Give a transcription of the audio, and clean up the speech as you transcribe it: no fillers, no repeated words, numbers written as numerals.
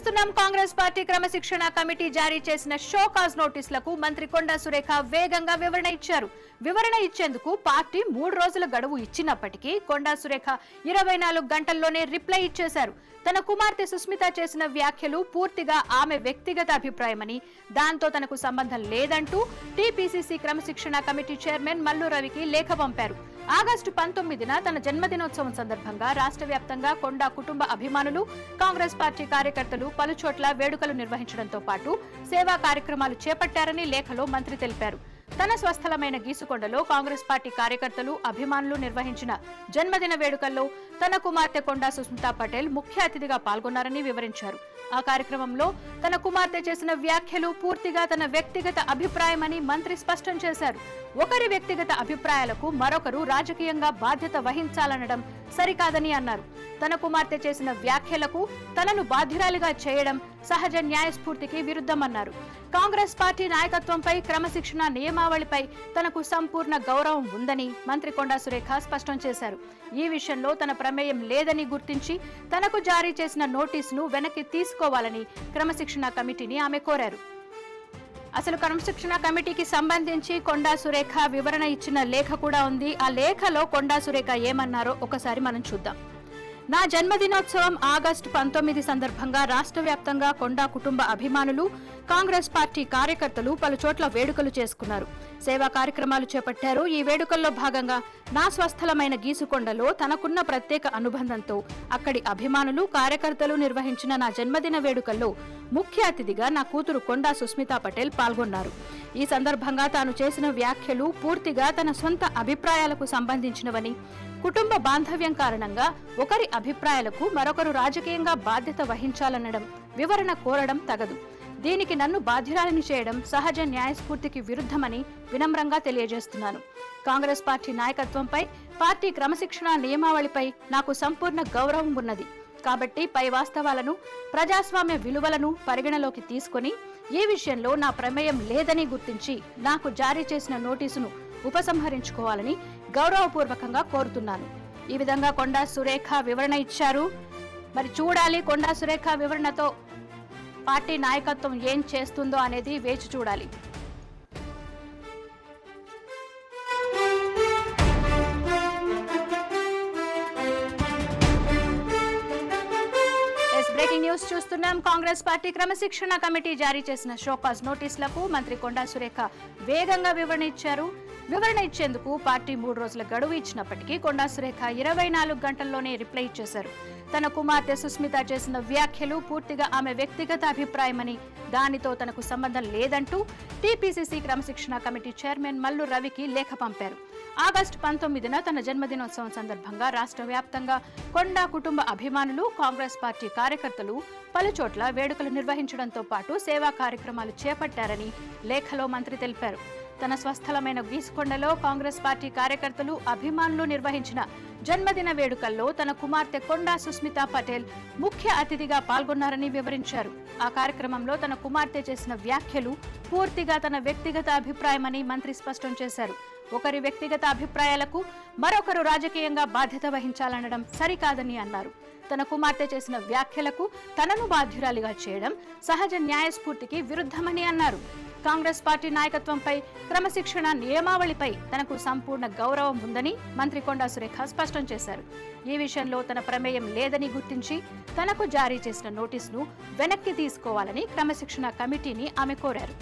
చూస్తున్నాం కాంగ్రెస్ పార్టీ క్రమశిక్షణ కమిటీ జారీ చేసిన షోకాజ్ నోటీసులకు మంత్రి కొండా సురేఖ వేగంగా వివరణ ఇచ్చారు. వివరణ ఇచ్చేందుకు పార్టీ 3 రోజుల గడువు ఇచ్చినప్పటికీ కొండా సురేఖ 24 గంటల్లోనే రిప్లై ఇచ్చేశారు. తన కుమార్తె సుస్మిత చేసిన వ్యాఖ్యలు పూర్తిగా ఆమె వ్యక్తిగత అభిప్రాయమని, దాంతో తనకు సంబంధం లేదంటూ టీపీసీసీ క్రమశిక్షణ కమిటీ చైర్మన్ మల్లు రవికి లేఖ పంపారు. ఆగస్టు 19న తన జన్మదినోత్సవం సందర్భంగా రాష్ట్ర వ్యాప్తంగా కొండా కుటుంబ అభిమానులు, కాంగ్రెస్ పార్టీ కార్యకర్తలు పలుచోట్ల వేడుకలు నిర్వహించడంతో పాటు సేవా కార్యక్రమాలు చేపట్టారని లేఖలో మంత్రి తెలిపారు. తన స్వస్థలమైన గీసుకొండలో కాంగ్రెస్ పార్టీ కార్యకర్తలు, అభిమానులు నిర్వహించిన జన్మదిన వేడుకల్లో తన కుమార్తె కొండా సుస్మితా పటేల్ ముఖ్య అతిథిగా పాల్గొన్నారని వివరించారు. ఆ కార్యక్రమంలో తన కుమార్తె చేసిన వ్యాఖ్యలు పూర్తిగా తన వ్యక్తిగత అభిప్రాయమని మంత్రి స్పష్టం చేశారు. ఒకరి వ్యక్తిగత అభిప్రాయాలకు మరొకరు రాజకీయంగా బాధ్యత వహించాలనడం సరికాదని అన్నారు. తన కుమార్తె చేసిన వ్యాఖ్యలకు తనను బాధ్యురాలిగా చేయడం సహజ న్యాయస్ఫూర్తికి విరుద్ధమన్నారు. కాంగ్రెస్ పార్టీ నాయకత్వంపై, క్రమశిక్షణ నియమావళిపై తనకు సంపూర్ణ గౌరవం ఉందని మంత్రి కొండా సురేఖ స్పష్టం చేశారు. ఈ విషయంలో తన ప్రమేయం లేదని గుర్తించి తనకు జారీ చేసిన నోటీసును వెనక్కి తీసుకోవాలని క్రమశిక్షణ కమిటీని ఆమె కోరారు. అసలు క్రమశిక్షణ కమిటీకి సంబంధించి కొండా సురేఖ వివరణ ఇచ్చిన లేఖ కూడా ఉంది. ఆ లేఖలో కొండా సురేఖ ఏమన్నారో ఒకసారి మనం చూద్దాం. నా జన్మదినోత్సవం ఆగస్టు 19 సందర్భంగా రాష్ట్ర వ్యాప్తంగా కొండా కుటుంబ అభిమానులు, కాంగ్రెస్ పార్టీ కార్యకర్తలు పలుచోట్ల వేడుకలు చేసుకున్నారు. సేవా కార్యక్రమాలు చేపట్టారు. ఈ వేడుకల్లో భాగంగా నా స్వస్థలమైన గీసుకొండలో తనకున్న ప్రత్యేక అనుబంధంతో అక్కడి అభిమానులు, కార్యకర్తలు నిర్వహించిన నా జన్మదిన వేడుకల్లో ముఖ్య అతిథిగా నా కూతురు కొండా సుస్మితా పటేల్ పాల్గొన్నారు. ఈ సందర్భంగా తాను చేసిన వ్యాఖ్యలు పూర్తిగా తన సొంత అభిప్రాయాలకు సంబంధించినవని, కుటుంబ బాంధవ్యం కారణంగా ఒకరి అభిప్రాయాలకు మరొకరు రాజకీయంగా బాధ్యత వహించాలనడం, వివరణ కోరడం తగదు. దీనికి నన్ను బాధ్యురాలిని చేయడం సహజ న్యాయస్ఫూర్తికి విరుద్ధమని వినమ్రంగా తెలియజేస్తున్నాను. కాంగ్రెస్ పార్టీ నాయకత్వంపై, పార్టీ క్రమశిక్షణ నియమావళిపై నాకు సంపూర్ణ గౌరవం ఉన్నది. కాబట్టి పై వాస్తవాలను, ప్రజాస్వామ్య విలువలను పరిగణలోకి తీసుకుని ఈ విషయంలో నా ప్రమేయం లేదని గుర్తించి నాకు జారీ చేసిన నోటీసును ఉపసంహరించుకోవాలని గౌరవపూర్వకంగా కోరుతున్నాను. ఈ విధంగా కొండా సురేఖ వివరణ ఇచ్చారు. మరి చూడాలి కొండా సురేఖ వివరణతో పార్టీ నాయకత్వం ఏం చేస్తుందో అనేది వేచి చూడాలి. బ్రేకింగ్ న్యూస్ చూస్తున్నాం. కాంగ్రెస్ పార్టీ క్రమశిక్షణ కమిటీ జారీ చేసిన షోకాజ్ నోటీసులకు మంత్రి కొండా సురేఖ వేగంగా వివరణ ఇచ్చారు. వివరణ ఇచ్చేందుకు పార్టీ 3 రోజుల గడువు ఇచ్చినప్పటికీ కొండా సురేఖ 24 గంటల్లోనే రిప్లై ఇచ్చేశారు. తన కుమార్తె సుస్మిత చేసిన వ్యాఖ్యలు పూర్తిగా ఆమె వ్యక్తిగత అభిప్రాయమని, దానితో తనకు సంబంధం లేదంటూ టీపీసీసీ క్రమశిక్షణ కమిటీ చైర్మన్ మల్లు రవికి లేఖ పంపారు. ఆగస్టు 19న తన జన్మదినోత్సవం సందర్భంగా రాష్ట్ర వ్యాప్తంగా కొండా కుటుంబ అభిమానులు, కాంగ్రెస్ పార్టీ కార్యకర్తలు పలుచోట్ల వేడుకలు నిర్వహించడంతో పాటు సేవా కార్యక్రమాలు చేపట్టారని లేఖలో మంత్రి తెలిపారు. తన స్వస్థలమైన గీసుకొండలో కాంగ్రెస్ పార్టీ కార్యకర్తలు, అభిమానులు నిర్వహించిన జన్మదిన వేడుకల్లో తన కుమార్తె కొండా సుస్మితా పటేల్ ముఖ్య అతిథిగా పాల్గొన్నారని వివరించారు. ఆ కార్యక్రమంలో తన కుమార్తె చేసిన వ్యాఖ్యలు పూర్తిగా తన వ్యక్తిగత అభిప్రాయమని మంత్రి స్పష్టం చేశారు. ఒకరి వ్యక్తిగత అభిప్రాయాలకు మరొకరు రాజకీయంగా బాధ్యత వహించాలనడం సరికాదని అన్నారు. తన కుమార్తె చేసిన వ్యాఖ్యలకు తనను బాధ్యురాలిగా చేయడం సహజ న్యాయస్ఫూర్తికి విరుద్ధమని అన్నారు. కాంగ్రెస్ పార్టీ నాయకత్వంపై, క్రమశిక్షణ నియమావళిపై తనకు సంపూర్ణ గౌరవం ఉందని మంత్రి కొండా సురేఖ స్పష్టం చేశారు. ఈ విషయంలో తన ప్రమేయం లేదని గుర్తించి తనకు జారీ చేసిన నోటీసును వెనక్కి తీసుకోవాలని క్రమశిక్షణ కమిటీని ఆమె కోరారు.